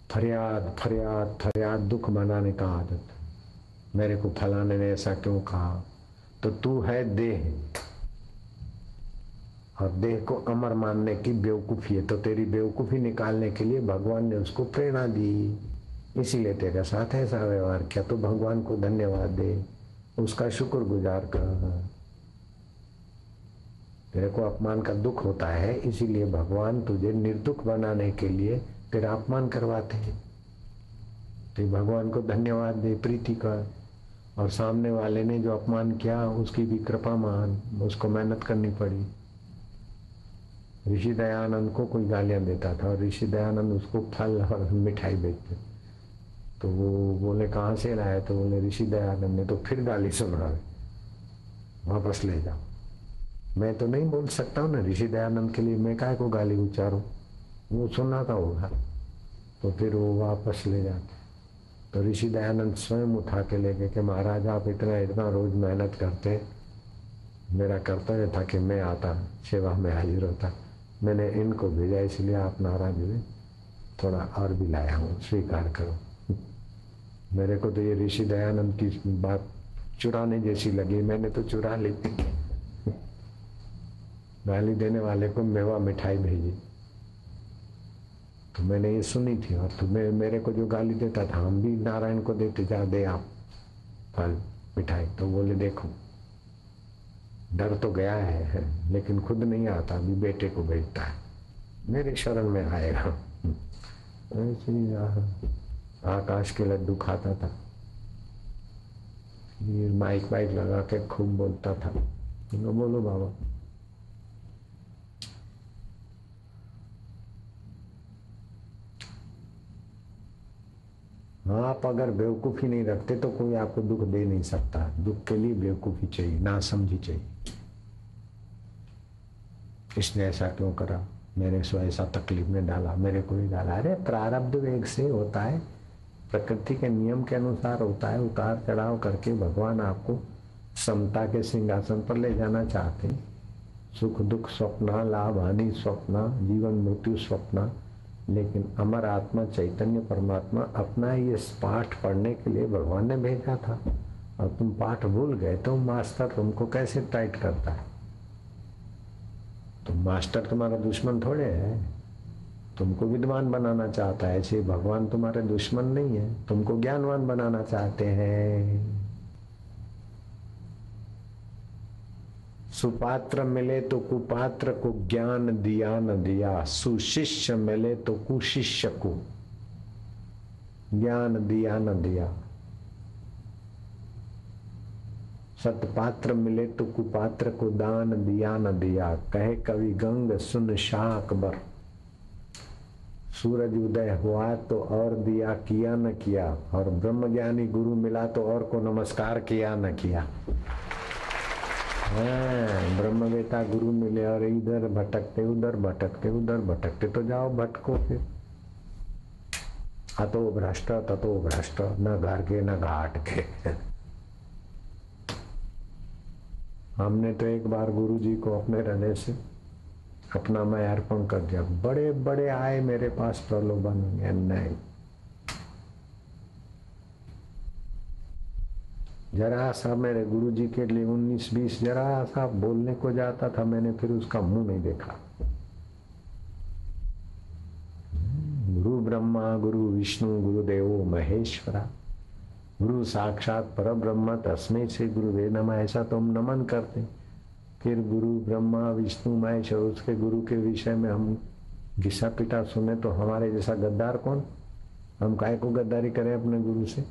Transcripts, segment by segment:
फरियाद फरियाद फरियाद, दुख मनाने का आदत। मेरे को फलाने ने ऐसा क्यों कहा। तो तू है देह, और देह को अमर मानने की बेवकूफी है। तो तेरी बेवकूफी निकालने के लिए भगवान ने उसको प्रेरणा दी, इसीलिए तेरे साथ ऐसा व्यवहार किया। तो भगवान को धन्यवाद दे, उसका शुक्रगुजार कर। तेरे को अपमान का दुख होता है, इसीलिए भगवान तुझे निर्दुख बनाने के लिए तेरा अपमान करवाते हैं। तो भगवान को धन्यवाद दे, प्रीति कर। और सामने वाले ने जो अपमान किया उसकी भी कृपा मान, उसको मेहनत करनी पड़ी। ऋषि दयानंद को कोई गालियां देता था और ऋषि दयानंद उसको फल और मिठाई बेचते। तो वो बोले कहाँ से लाए, तो बोले ऋषि दयानंद ने। तो फिर गाली सुना, वापस ले जाओ। मैं तो नहीं बोल सकता हूँ ना ऋषि दयानंद के लिए, मैं काहे को गाली उच्चारूं, वो सुनाता होगा। तो फिर वो वापस ले जाते। तो ऋषि दयानंद स्वयं उठा के ले गए कि महाराज आप इतना इतना रोज मेहनत करते, मेरा कर्तव्य था कि मैं आता, सेवा में हाजिर होता, मैंने इनको भेजा, इसलिए आप नाराज हुए, थोड़ा और भी लाया हूँ, स्वीकार करो। मेरे को तो ये ऋषि दयानंद की बात चुराने जैसी लगी, मैंने तो चुरा ली। गाली देने वाले को मेवा मिठाई भेजी, तो मैंने ये सुनी थी। और तुम्हें मेरे को जो गाली देता था, हम भी नारायण को देते, जा दे आप फल मिठाई। तो बोले देखो डर तो गया है, लेकिन खुद नहीं आता, अभी बेटे को भेजता है, मेरे शरण में आएगा। आकाश के लड्डू खाता था, फिर माइक वाइक लगा के खूब बोलता था। बोलो बाबा। आप अगर बेवकूफी नहीं रखते तो कोई आपको दुख दे नहीं सकता। दुख के लिए बेवकूफी चाहिए, ना समझी चाहिए। इसने ऐसा क्यों करा, मेरे को ऐसा तकलीफ में डाला, मेरे को ही डाला। अरे प्रारब्ध वेग से होता है, प्रकृति के नियम के अनुसार होता है। उतार चढ़ाव करके भगवान आपको समता के सिंहासन पर ले जाना चाहते हैं। सुख दुख स्वप्न, लाभ हानि स्वप्न, जीवन मृत्यु स्वप्न। लेकिन अमर आत्मा चैतन्य परमात्मा अपना ये पाठ पढ़ने के लिए भगवान ने भेजा था, और तुम पाठ भूल गए तो मास्टर तुमको कैसे टाइट करता है। तो मास्टर तुम्हारा दुश्मन थोड़े है, तुमको विद्वान बनाना चाहता है। ऐसे भगवान तुम्हारे दुश्मन नहीं है, तुमको ज्ञानवान बनाना चाहते हैं। सुपात्र मिले तो कुपात्र को ज्ञान दिया न दिया, सुशिष्य मिले तो कुशिष्य को ज्ञान दिया न दिया। सतपात्र मिले तो कुपात्र को दान दिया न दिया। कहे कवि गंग सुन शाह अकबर, सूरज उदय हुआ तो और दिया किया न किया, और ब्रह्मज्ञानी गुरु मिला तो और को नमस्कार किया न किया। ब्रह्मवेता गुरु मिले और इधर भटकते उधर भटकते उधर भटकते, तो जाओ भटको फिर। अतो भ्रष्ट ततो भ्रष्ट, न घर के न घाट के। हमने तो एक बार गुरु जी को अपने हृदय से अपना मैं अर्पण कर दिया। बड़े बड़े आए मेरे पास प्रलोभन, नहीं, जरा सा मेरे गुरु जी के लिए 19-20 जरा सा बोलने को जाता था, मैंने फिर उसका मुंह नहीं देखा। गुरु ब्रह्मा गुरु विष्णु गुरुदेवो महेश्वरा, गुरु साक्षात पर ब्रह्म तस्मै श्री गुरुवे नमः, ऐसा तो हम नमन करते। फिर गुरु ब्रह्मा विष्णु महेश्वर, उसके गुरु के विषय में हम घिसा पिटा सुने तो हमारे जैसा गद्दार कौन। हम काहे को गद्दारी करें अपने गुरु से।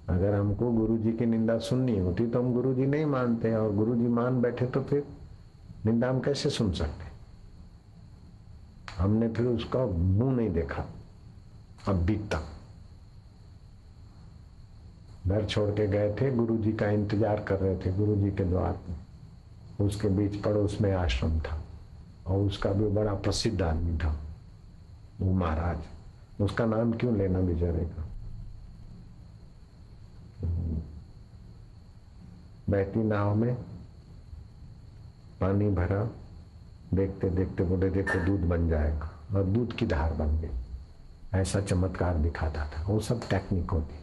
अगर हमको गुरु जी की निंदा सुननी होती तो हम गुरु जी नहीं मानते, और गुरु जी मान बैठे तो फिर निंदा हम कैसे सुन सकते। हमने फिर उसका मुंह नहीं देखा अभी तक। घर छोड़ के गए थे, गुरु जी का इंतजार कर रहे थे गुरु जी के द्वार में। उसके बीच पड़ोस में आश्रम था, और उसका भी बड़ा प्रसिद्ध आदमी था वो महाराज। उसका नाम क्यों लेना बेचारे का। बहती नाव में पानी भरा, देखते देखते बोले देखो दूध बन जाएगा, और दूध की धार बन गई। ऐसा चमत्कार दिखाता था। वो सब टेक्निक होती।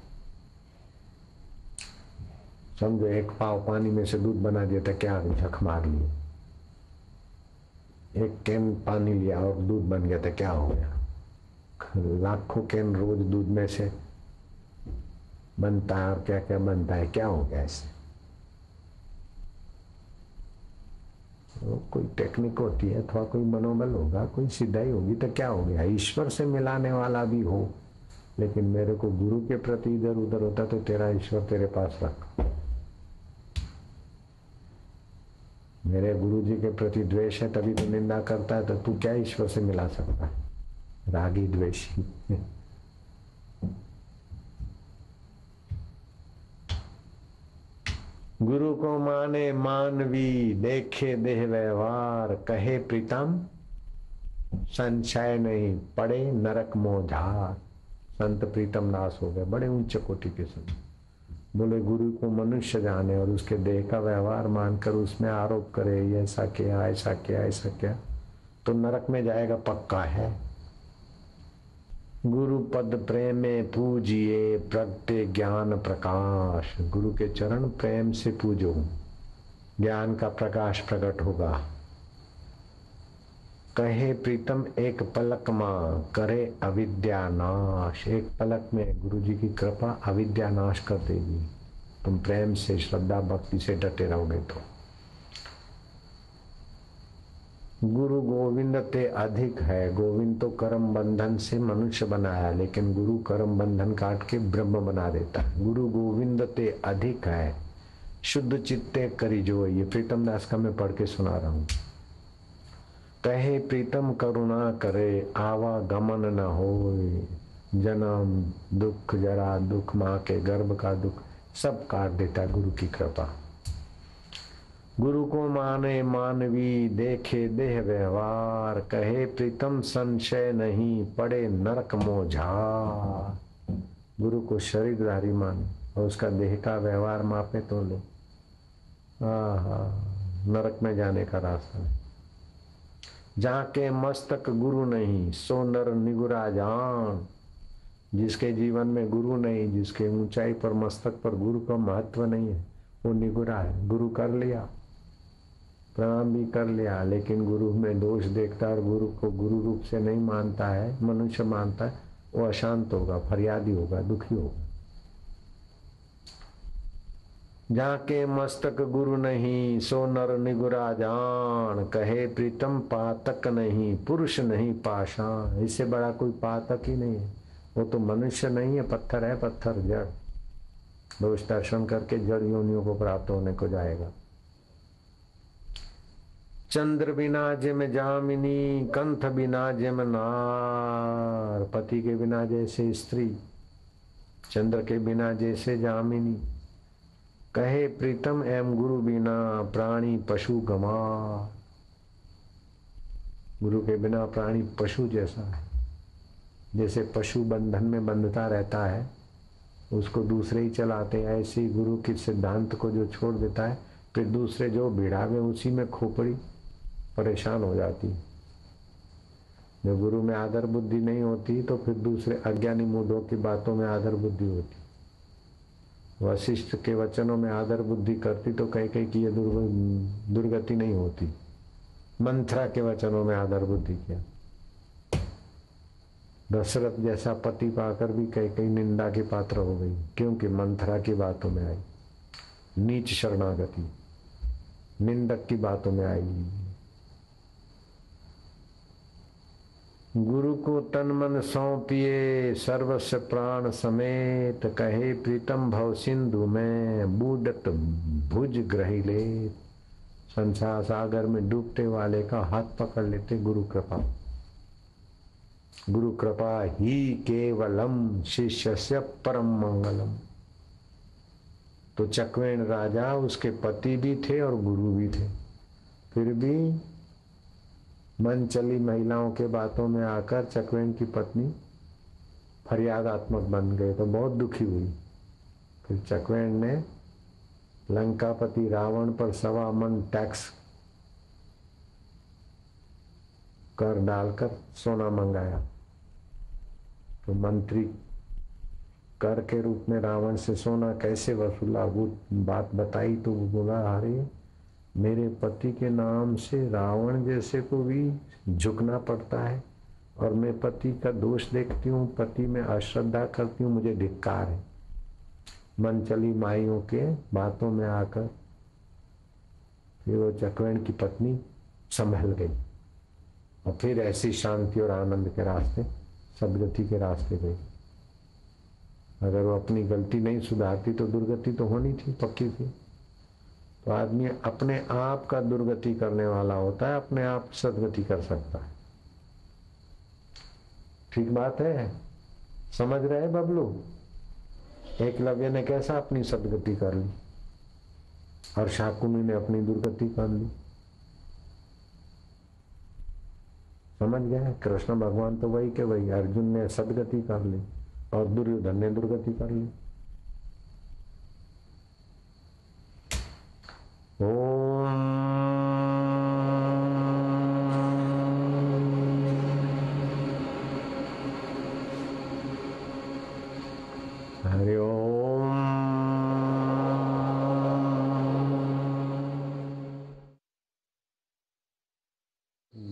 समझो एक पाव पानी में से दूध बना दिया था, क्या झक मार लिए। एक कैन पानी लिया और दूध बन गया था, क्या हो गया। लाखों कैन रोज दूध में से बनता है और क्या क्या बनता है, क्या हो गया इससे। तो कोई टेक्निक होती है, अथवा कोई मनोबल होगा, कोई सिद्धाई होगी, तो क्या हो गया। ईश्वर से मिलाने वाला भी हो, लेकिन मेरे को गुरु के प्रति इधर उधर होता तो तेरा ईश्वर तेरे पास रख। मेरे गुरु जी के प्रति द्वेष है तभी तो निंदा करता है, तो तू क्या ईश्वर से मिला सकता है। रागी द्वेषी। गुरु को माने मानवी, देखे देह व्यवहार, कहे प्रीतम संशय नहीं, पड़े नरक मोझार। संत प्रीतम दास हो गए, बड़े उच्च कोटि के संत। बोले गुरु को मनुष्य जाने और उसके देह का व्यवहार मानकर उसमें आरोप करे, ये ऐसा किया ऐसा किया ऐसा किया, तो नरक में जाएगा पक्का है। गुरु पद प्रेमे पूजिए, प्रगटे ज्ञान प्रकाश। गुरु के चरण प्रेम से पूजो, ज्ञान का प्रकाश प्रकट होगा। कहे प्रीतम एक पलक मां, करे अविद्या नाश। एक पलक में गुरु जी की कृपा अविद्या नाश कर देगी, तुम प्रेम से श्रद्धा भक्ति से डटे रहोगे तो। गुरु गोविंद ते अधिक है। गोविंद तो कर्म बंधन से मनुष्य बनाया, लेकिन गुरु कर्म बंधन काट के ब्रह्म बना देता है। गुरु गोविंद ते अधिक है, शुद्ध चित्ते करी जो। ये प्रीतम दास का मैं पढ़ के सुना रहा हूं। कहे प्रीतम करुणा करे, आवा गमन न होए। जन्म दुख, जरा दुख, माँ के गर्भ का दुख सब काट देता गुरु की कृपा। गुरु को माने मानवी, देखे देह व्यवहार, कहे प्रीतम संशय नहीं, पड़े नरक मोझार। गुरु को शरीरधारी माने और उसका देह का व्यवहार मापे तो लो, नरक में जाने का रास्ता नहीं। जाके मस्तक गुरु नहीं, सो नर निगुरा जान। जिसके जीवन में गुरु नहीं, जिसके ऊंचाई पर मस्तक पर गुरु का महत्व नहीं है, वो निगुरा है। गुरु कर लिया, प्रणाम भी कर लिया, लेकिन गुरु में दोष देखता है और गुरु को गुरु रूप से नहीं मानता है, मनुष्य मानता है, वो अशांत होगा, फरियादी होगा, दुखी होगा। जाके मस्तक गुरु नहीं, सो नर निगुरा जान। कहे प्रीतम पातक नहीं, पुरुष नहीं पाषाण। इससे बड़ा कोई पातक ही नहीं है। वो तो मनुष्य नहीं है, पत्थर है, पत्थर जड़। दोष दर्शन करके जड़ योनियों को प्राप्त होने को जाएगा। चंद्र बिना जिम जामिनी, कंथ बिना जिम नार। पति के बिना जैसे स्त्री, चंद्र के बिना जैसे जामिनी। कहे प्रीतम एम गुरु बिना, प्राणी पशु गमार। गुरु के बिना प्राणी पशु जैसा है। जैसे पशु बंधन में बंधता रहता है, उसको दूसरे ही चलाते हैं, ऐसे ही गुरु के सिद्धांत को जो छोड़ देता है, फिर दूसरे जो भिड़ावे उसी में खोपड़ी परेशान हो जाती। जब गुरु में आदर बुद्धि नहीं होती तो फिर दूसरे अज्ञानी मूढ़ों की बातों में आदर बुद्धि होती। वशिष्ठ के वचनों में आदर बुद्धि करती तो कहीं कहीं की ये दुर्गति नहीं होती। मंथरा के वचनों में आदर बुद्धि किया। दशरथ जैसा पति पाकर भी कहीं कहीं निंदा के पात्र हो गई, क्योंकि मंथरा की बातों में आई। नीच शरणागति निंदक की बातों में आई। गुरु को तन मन सौंपिए, सर्वस्व प्राण समेत। कहे प्रीतम भव सिंधु में, बूडत भुज ग्रही ले। संसार सागर में डूबते वाले का हाथ पकड़ लेते गुरु कृपा। गुरु कृपा ही केवलम, शिष्यस्य परम मंगलम। तो चकवेण राजा, उसके पति भी थे और गुरु भी थे, फिर भी मन चली महिलाओं के बातों में आकर चकवेण की पत्नी फरियादात्मक बन गए, तो बहुत दुखी हुई। फिर चकवेण ने लंकापति रावण पर 1.25 मन टैक्स कर डालकर सोना मंगाया। तो मंत्री कर के रूप में रावण से सोना कैसे वसूला, वो बात बताई तो वो बोला, अरे मेरे पति के नाम से रावण जैसे को भी झुकना पड़ता है, और मैं पति का दोष देखती हूँ, पति में अश्रद्धा करती हूँ, मुझे धिक्कार है। मन चली माइयों के बातों में आकर फिर वो चक्रवेण की पत्नी संभल गई और फिर ऐसी शांति और आनंद के रास्ते, सदगति के रास्ते गई। अगर वो अपनी गलती नहीं सुधारती तो दुर्गति तो होनी थी, पक्की थी। तो आदमी अपने आप का दुर्गति करने वाला होता है, अपने आप सदगति कर सकता है। ठीक बात है, समझ रहे बबलू? एकलव्य ने कैसा अपनी सदगति कर ली और शाकुनी ने अपनी दुर्गति कर ली। समझ गए? कृष्ण भगवान तो वही के वही, अर्जुन ने सदगति कर ली और दुर्योधन ने दुर्गति कर ली। हरि ओम।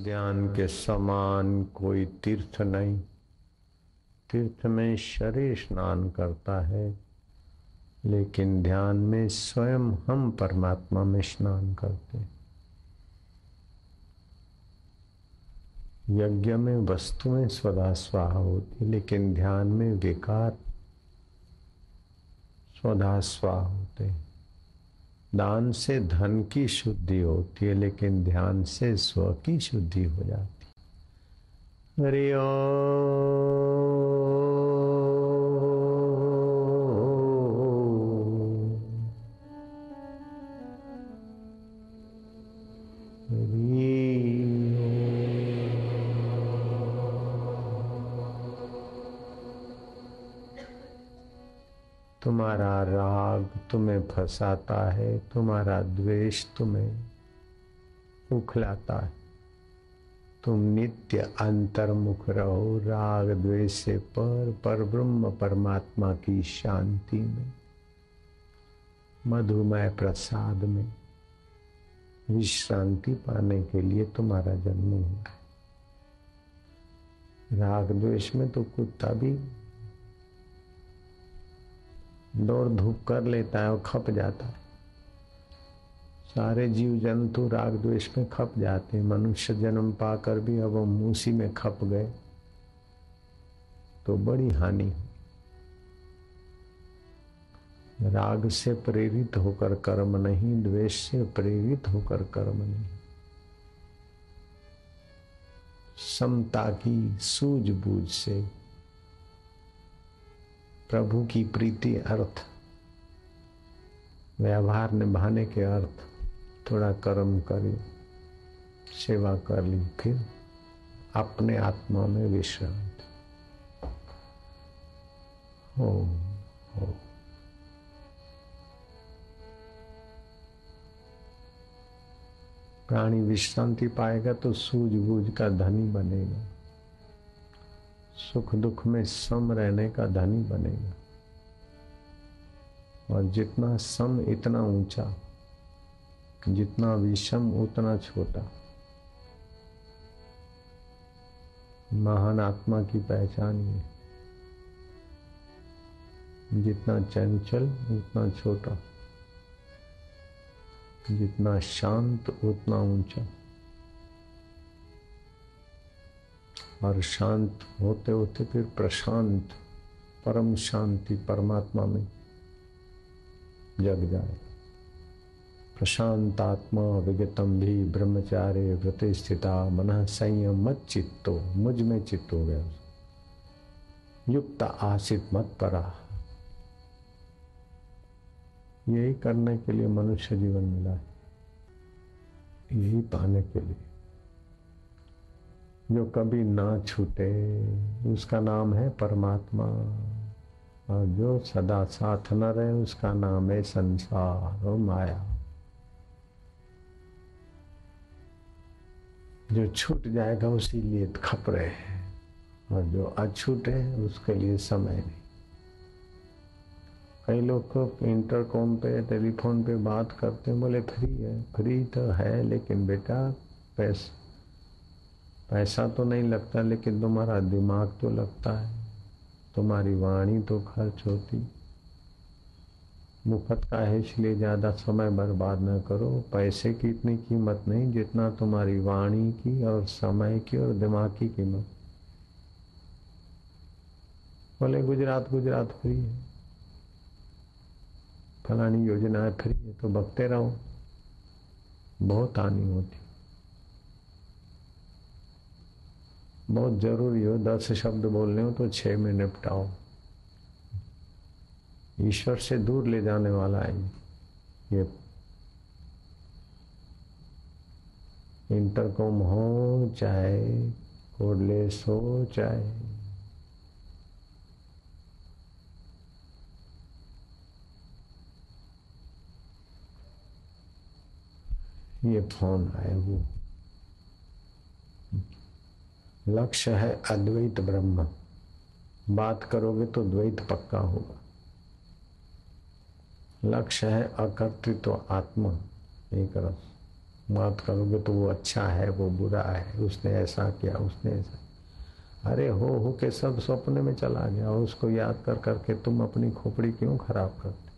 ध्यान के समान कोई तीर्थ नहीं। तीर्थ में शरीर स्नान करता है, लेकिन ध्यान में स्वयं हम परमात्मा में स्नान करते हैं। यज्ञ में वस्तुएं स्वधा स्वाहा होती, लेकिन ध्यान में विकार स्वधा स्वाहा होते हैं। दान से धन की शुद्धि होती है, लेकिन ध्यान से स्व की शुद्धि हो जाती है। हरि ओम। तुम्हारा राग तुम्हें फंसाता है, तुम्हारा द्वेष तुम्हें उखलाता है। तुम नित्य अंतर्मुख रहो, राग द्वेष से पर ब्रह्म परमात्मा की शांति में, मधुमय प्रसाद में विश्रांति पाने के लिए तुम्हारा जन्म हुआ है। राग द्वेष में तो कुत्ता भी दौड़ धूप कर लेता है और खप जाता है। सारे जीव जंतु राग द्वेष में खप जाते हैं। मनुष्य जन्म पाकर भी अब हम उसी में खप गए तो बड़ी हानि हुई। राग से प्रेरित होकर कर्म नहीं, द्वेष से प्रेरित होकर कर्म नहीं। समता की सूझबूझ से प्रभु की प्रीति अर्थ, व्यवहार निभाने के अर्थ थोड़ा कर्म करी, सेवा कर ली, फिर अपने आत्मा में विश्रांत हो। प्राणी विश्रांति पाएगा तो सूझबूझ का धनी बनेगा, सुख दुख में सम रहने का धनी बनेगा। और जितना सम इतना ऊंचा, जितना विषम उतना छोटा। महान आत्मा की पहचान ये, जितना चंचल उतना छोटा, जितना शांत उतना ऊंचा। और शांत होते होते फिर प्रशांत, परम शांति परमात्मा में जग जाए। प्रशांत आत्मा विगतम भी ब्रह्मचार्य व्रते स्थिता मनः संयम मत चित्तो, मुझ में चित्त हो गया। युक्त आसित मत परा। यही करने के लिए मनुष्य जीवन मिला है, यही पाने के लिए। जो कभी ना छूटे उसका नाम है परमात्मा, और जो सदा साथ न रहे उसका नाम है संसार और माया। जो छूट जाएगा उसी लिए खप रहे हैं, और जो अछूत है उसके लिए समय नहीं। कई लोग को इंटरकॉम पे टेलीफोन पे बात करते हैं, बोले फ्री है। फ्री तो है लेकिन बेटा पैसा तो नहीं लगता, लेकिन तुम्हारा दिमाग तो लगता है, तुम्हारी वाणी तो खर्च होती। मुफ्त का है इसलिए ज्यादा समय बर्बाद न करो। पैसे की इतनी कीमत नहीं जितना तुम्हारी वाणी की और समय की और दिमाग की कीमत। बोले गुजरात फ्री है, फलानी योजना है फ्री है, तो बकते रहो, बहुत हानि होती। बहुत जरूरी हो 10 शब्द बोलने हो तो 6 में निपटाओ। ईश्वर से दूर ले जाने वाला है ये। इंटरकॉम हो चाहे कोडलेस हो चाहे ये फोन है, वो लक्ष्य है अद्वैत ब्रह्म। बात करोगे तो द्वैत पक्का होगा। लक्ष्य है अकर्तृत्व आत्मा एक रस। बात करोगे तो वो अच्छा है वो बुरा है, उसने ऐसा किया उसने ऐसा। अरे हो के सब सपने में चला गया, और उसको याद कर करके तुम अपनी खोपड़ी क्यों खराब करते।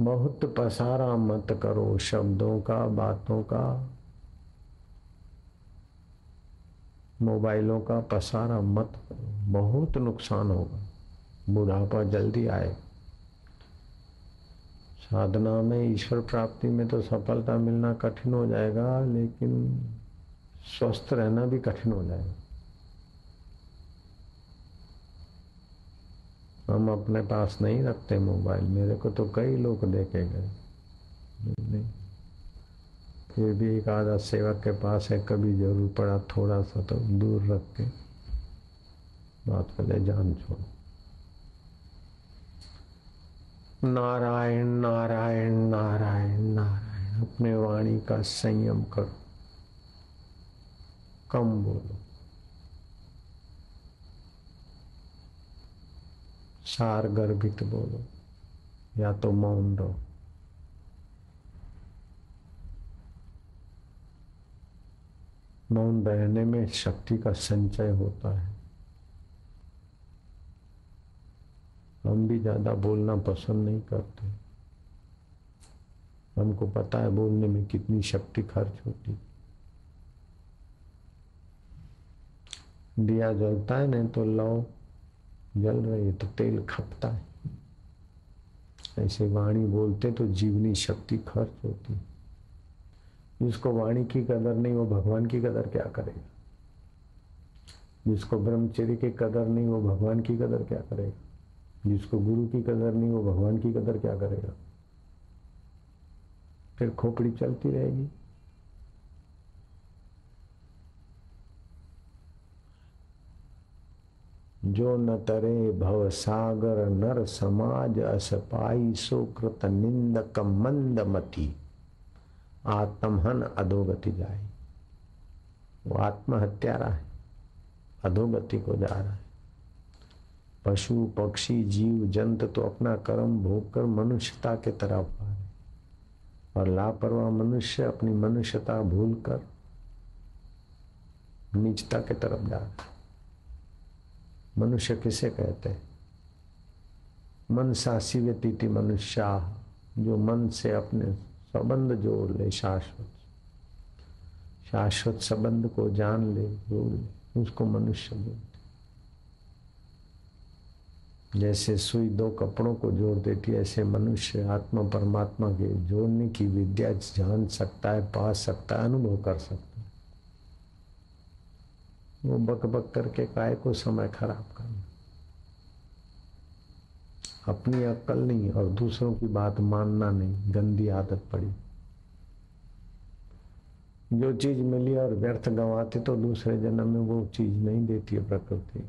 बहुत पसारा मत करो शब्दों का, बातों का, मोबाइलों का पसारा मत करो, बहुत नुकसान होगा। बुढ़ापा जल्दी आए। साधना में ईश्वर प्राप्ति में तो सफलता मिलना कठिन हो जाएगा, लेकिन स्वस्थ रहना भी कठिन हो जाएगा। हम अपने पास नहीं रखते मोबाइल। मेरे को तो कई लोग देखे गए नहीं, फिर भी एक आधा सेवक के पास है, कभी जरूर पड़ा थोड़ा सा तो दूर रख के बात कर ले, जान छोड़ो। नारायण नारायण नारायण नारायण। अपने वाणी का संयम करो, कम बोलो, सार गर्भित बोलो, या तो मौन रहो। मौन रहने में शक्ति का संचय होता है। हम भी ज्यादा बोलना पसंद नहीं करते। हमको पता है बोलने में कितनी शक्ति खर्च होती। दिया जलता है नहीं तो लौ जल रही है तो तेल खपता है। ऐसे वाणी बोलते तो जीवनी शक्ति खर्च होती। जिसको वाणी की कदर नहीं वो भगवान की कदर क्या करेगा। जिसको ब्रह्मचर्य की कदर नहीं वो भगवान की कदर क्या करेगा। जिसको गुरु की कदर नहीं वो भगवान की कदर क्या करेगा। फिर खोपड़ी चलती रहेगी। जो न तरे भव सागर नर समाज अस पाई सो कृत निंदक मंदमती आत्महन अधोगति जाए। वो आत्महत्यारा है, अधोगति को जा रहा है। पशु पक्षी जीव जंतु तो अपना कर्म भोग कर मनुष्यता के तरफ आ रहे, और लापरवाह मनुष्य अपनी मनुष्यता भूल कर नीचता के तरफ जा रहा है। मनुष्य किसे कहते हैं। मनसा शिवतीति मनुष्या, जो मन से अपने संबंध जोड़ ले, शाश्वत संबंध को जान ले, जोड़ ले, उसको मनुष्य बोलते। जैसे सुई दो कपड़ों को जोड़ देती है, ऐसे मनुष्य आत्मा परमात्मा के जोड़ने की विद्या जान सकता है, पा सकता है, अनुभव कर सकता है। वो बक बक करके काय को समय खराब करना। अपनी अक्ल नहीं और दूसरों की बात मानना नहीं, गंदी आदत पड़ी। जो चीज मिली और व्यर्थ गंवाते तो दूसरे जन्म में वो चीज नहीं देती है प्रकृति।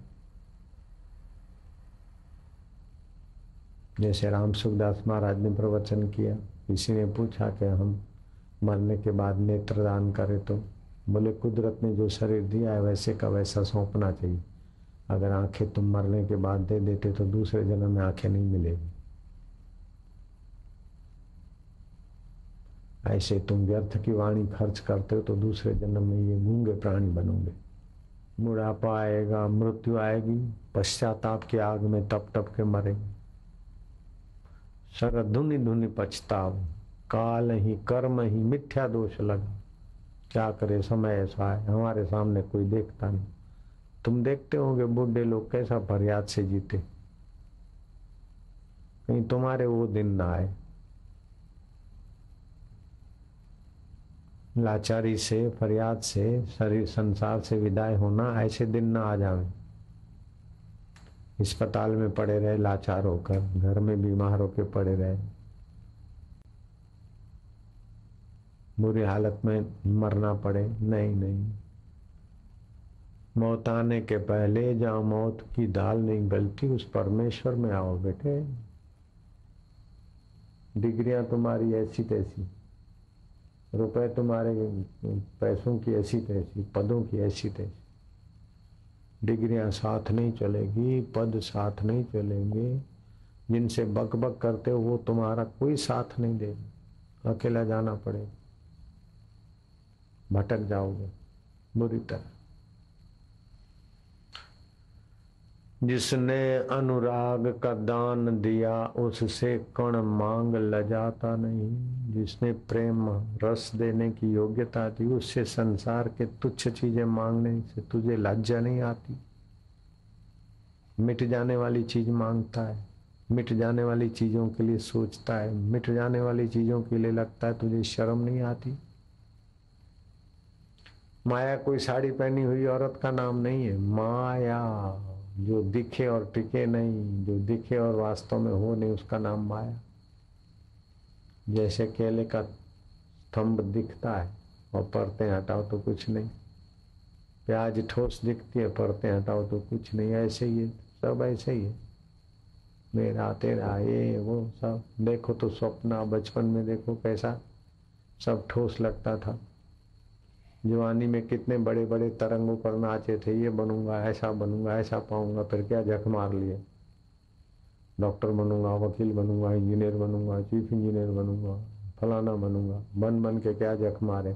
जैसे राम सुखदास महाराज ने प्रवचन किया, किसी ने पूछा कि हम मरने के बाद नेत्रदान करें तो बोले कुदरत ने जो शरीर दिया है वैसे का वैसा सौंपना चाहिए। अगर आंखें तुम मरने के बाद दे देते तो दूसरे जन्म में आंखें नहीं मिलेगी। ऐसे तुम व्यर्थ की वाणी खर्च करते हो तो दूसरे जन्म में ये गूंगे प्राणी बनोगे। बुढ़ापा आएगा, मृत्यु आएगी, पश्चाताप की आग में तप तप के मरेंगे। सर धुनि धुनि पछताव, काल ही कर्म ही मिथ्या दोष लगा। क्या करे, समय ऐसा है, हमारे सामने कोई देखता नहीं। तुम देखते होंगे बूढ़े लोग कैसा फरियाद से जीते, कहीं तुम्हारे वो दिन ना आए। लाचारी से, फरियाद से, शरीर संसार से विदाई होना, ऐसे दिन ना आ जावे। अस्पताल में पड़े रहे लाचार होकर, घर में बीमार होकर पड़े रहे, बुरी हालत में मरना पड़े। नहीं नहीं, मौत आने के पहले जहां मौत की दाल नहीं गलती उस परमेश्वर में आओ बेटे। डिग्रियां तुम्हारी ऐसी तैसी, रुपए तुम्हारे पैसों की ऐसी तैसी, पदों की ऐसी तैसी, डिग्रियां साथ नहीं चलेगी, पद साथ नहीं चलेंगे। जिनसे बक बक करते हो वो तुम्हारा कोई साथ नहीं देगा, अकेला जाना पड़ेगा, भटक जाओगे बुरी तरह। जिसने अनुराग का दान दिया उससे कण मांग लजाता नहीं। जिसने प्रेम रस देने की योग्यता दी उससे संसार के तुच्छ चीजें मांगने से तुझे लज्जा नहीं आती। मिट जाने वाली चीज मांगता है, मिट जाने वाली चीजों के लिए सोचता है, मिट जाने वाली चीजों के लिए लगता है तुझे शर्म नहीं आती। माया कोई साड़ी पहनी हुई औरत का नाम नहीं है। माया जो दिखे और टिके नहीं, जो दिखे और वास्तव में हो नहीं, उसका नाम माया। जैसे केले का स्तंभ दिखता है और परतें हटाओ तो कुछ नहीं, प्याज ठोस दिखती है, परतें हटाओ तो कुछ नहीं। ऐसे ही है, सब ऐसे ही है। मेरा तेरा ये वो सब देखो तो स्वप्न, बचपन में देखो कैसा सब ठोस लगता था। जवानी में कितने बड़े बड़े तरंगों पर नाचे थे, ये बनूंगा, ऐसा पाऊंगा, फिर क्या झक मार लिए। डॉक्टर बनूंगा, वकील बनूंगा, इंजीनियर बनूंगा, चीफ इंजीनियर बनूंगा, फलाना बनूंगा, बन बन के क्या झक मारे।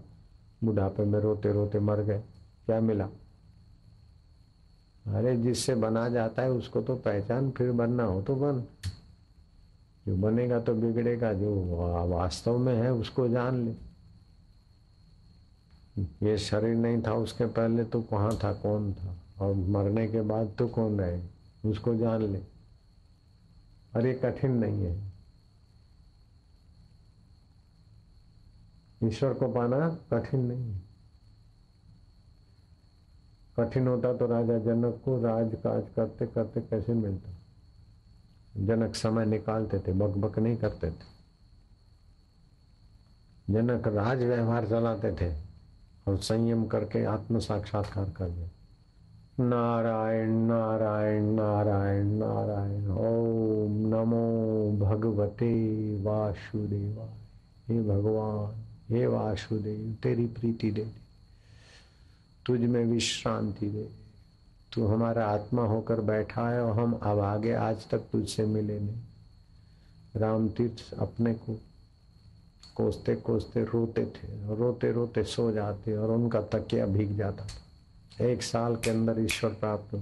बुढ़ापे में रोते रोते मर गए, क्या मिला। अरे जिससे बना जाता है उसको तो पहचान, फिर बनना हो तो बन। जो बनेगा तो बिगड़ेगा, जो वास्तव में है उसको जान ले। ये शरीर नहीं था उसके पहले तो कहाँ था, कौन था, और मरने के बाद तो कौन रहे, उसको जान ले। और ये कठिन नहीं है, ईश्वर को पाना कठिन नहीं है। कठिन होता तो राजा जनक को राजकाज करते करते कैसे मिलता। जनक समय निकालते थे, बक बक नहीं करते थे। जनक राज व्यवहार चलाते थे और संयम करके आत्म साक्षात्कार कर लिया। नारायण नारायण नारायण नारायण, ओम नमो भगवते वासुदेवाय। हे भगवान, हे वासुदेव, तेरी प्रीति दे दे, तुझ में विश्रांति दे। तू हमारा आत्मा होकर बैठा है और हम अभागे आज तक तुझसे मिले नहीं। राम तीर्थ अपने को कोसते कोसते रोते थे, रोते रोते सो जाते और उनका तकिया भीग जाता था। 1 साल के अंदर ईश्वर प्राप्त हो,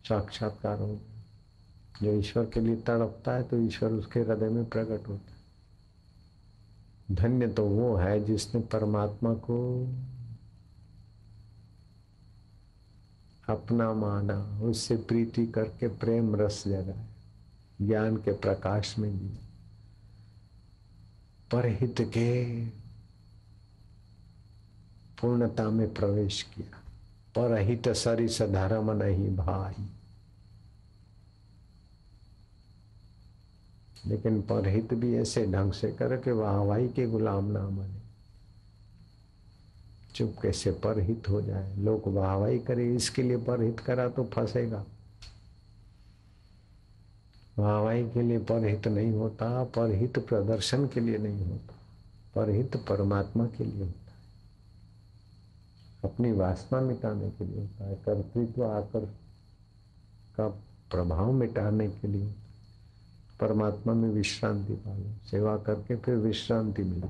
साक्षात्कार हो गया। जो ईश्वर के लिए तड़पता है तो ईश्वर उसके हृदय में प्रकट होता है। धन्य तो वो है जिसने परमात्मा को अपना माना, उससे प्रीति करके प्रेम रस जगाया, ज्ञान के प्रकाश में जिया, परहित के पूर्णता में प्रवेश किया। परहित सरिस धर्म नहीं भाई। लेकिन परहित भी ऐसे ढंग से करे कि वाहवाही के गुलाम ना बने। चुपके से परहित हो जाए, लोग वाहवाही करे इसके लिए परहित करा तो फंसेगा। वाहवाही के लिए परहित नहीं होता, परहित प्रदर्शन के लिए नहीं होता, परहित परमात्मा के लिए होता है। अपनी वासना मिटाने के लिए होता है, कर्तृत्व आकर का प्रभाव मिटाने के लिए। परमात्मा में विश्रांति पालो, सेवा करके फिर विश्रांति मिले।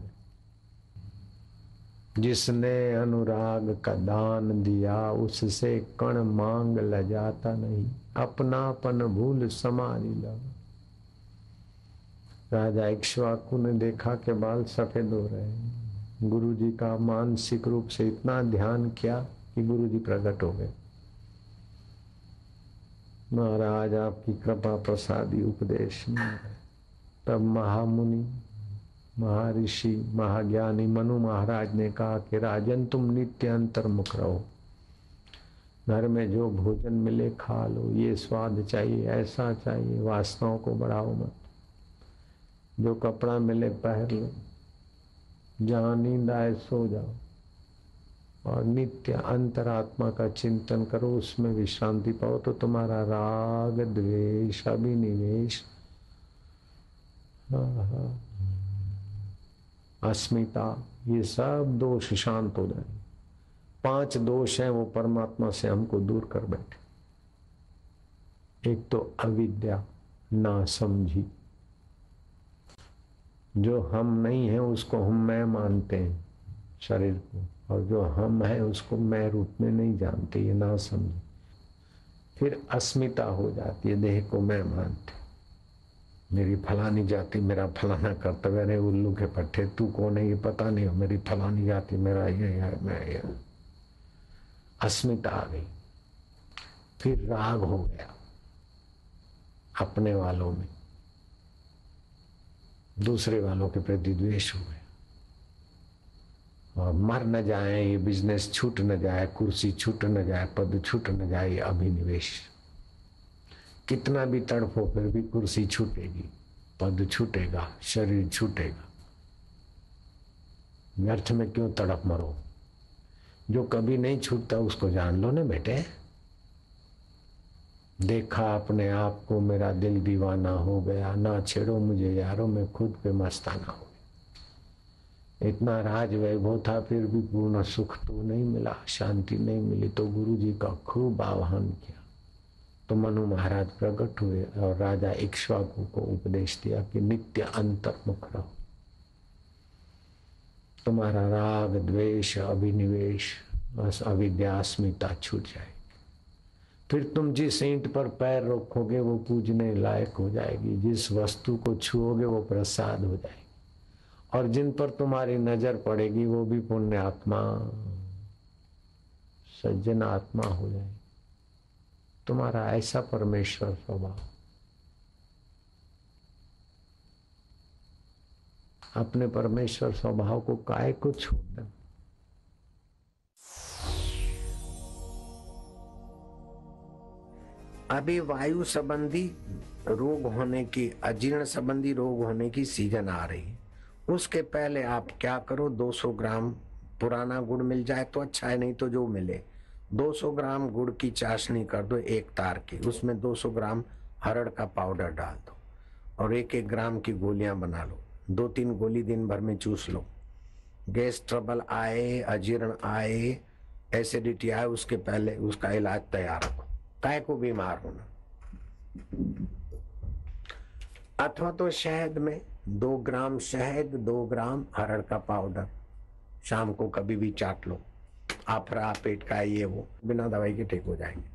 जिसने अनुराग का दान दिया उससे कण मांग लजाता नहीं, अपनापन भूल समारी लगा। राजा इक्ष्वाकु ने देखा कि बाल सफेद हो रहे हैं। गुरु जी का मानसिक रूप से इतना ध्यान किया कि गुरु जी प्रकट हो गए। महाराज आपकी कृपा प्रसादी उपदेश में। तब महामुनि महर्षि महाज्ञानी मनु महाराज ने कहा कि राजन तुम नित्य अंतर्मुख रहो, घर में जो भोजन मिले खा लो, ये स्वाद चाहिए ऐसा चाहिए, वासनाओं को बढ़ाओ मत। जो कपड़ा मिले पहन लो, जहाँ नींद आए सो जाओ, और नित्य अंतरात्मा का चिंतन करो, उसमें विश्रांति पाओ। तो तुम्हारा राग द्वेष अभिनिवेश अस्मिता ये सब दोष शांत हो जाएंगे। 5 दोष हैं वो परमात्मा से हमको दूर कर बैठे। एक तो अविद्या, ना समझी, जो हम नहीं है उसको हम मैं मानते हैं शरीर को, और जो हम है उसको मैं रूप में नहीं जानते, ये ना समझे। फिर अस्मिता हो जाती है, देह को मैं मानते, मेरी फलानी जाति, मेरा फलाना कर्तव्य, अरे उल्लू के पट्टे तू कौन है ये पता नहीं हो, मेरी फलानी जाति, मेरा ये है, मैं ये। अस्मिता आ गई। फिर राग हो गया अपने वालों में, दूसरे वालों के प्रति द्वेष हो गया। और मर न जाए, ये बिजनेस छूट न जाए, कुर्सी छूट न जाए, पद छूट न जाए, ये अभिनिवेश। कितना भी तड़फो फिर भी कुर्सी छूटेगी, पद छूटेगा, शरीर छूटेगा। व्यर्थ में क्यों तड़प मरो। जो कभी नहीं छूटता उसको जान लो ना बेटे। देखा अपने आप को, मेरा दिल दीवाना हो गया, ना छेड़ो मुझे यारो, मैं खुद पे मस्ताना हो गया। इतना राज वैभव था फिर भी पूर्ण सुख तो नहीं मिला, शांति नहीं मिली। तो गुरु जी का खूब आह्वान किया तो मनु महाराज प्रकट हुए और राजा इक्ष्वाकु को उपदेश दिया कि नित्य अंतर्मुख रहो, तुम्हारा राग द्वेष अभिनिवेश अविद्या अस्मिता छूट जाएगी। फिर तुम जिस ईंट पर पैर रखोगे वो पूजने लायक हो जाएगी, जिस वस्तु को छुओगे वो प्रसाद हो जाएगी, और जिन पर तुम्हारी नजर पड़ेगी वो भी पुण्य आत्मा सज्जन आत्मा हो जाएगी। तुम्हारा ऐसा परमेश्वर स्वभाव। अपने परमेश्वर स्वभाव को काहे को छोड़ना। अभी वायु संबंधी रोग होने की, अजीर्ण संबंधी रोग होने की सीजन आ रही है। उसके पहले आप क्या करो, 200 ग्राम पुराना गुड़ मिल जाए तो अच्छा है, नहीं तो जो मिले 200 ग्राम गुड़ की चाशनी कर दो, 1 तार की, उसमें 200 ग्राम हरड़ का पाउडर डाल दो और 1-1 ग्राम की गोलियां बना लो। 2-3 गोली दिन भर में चूस लो। गैस ट्रबल आए, अजीर्ण आए, एसिडिटी आए, उसके पहले उसका इलाज तैयार रखो। काय को बीमार होना। अथवा तो शहद में 2 ग्राम शहद, 2 ग्राम हरड़ का पाउडर शाम को कभी भी चाट लो। आफरा पेट का ये वो बिना दवाई के ठीक हो जाएंगे।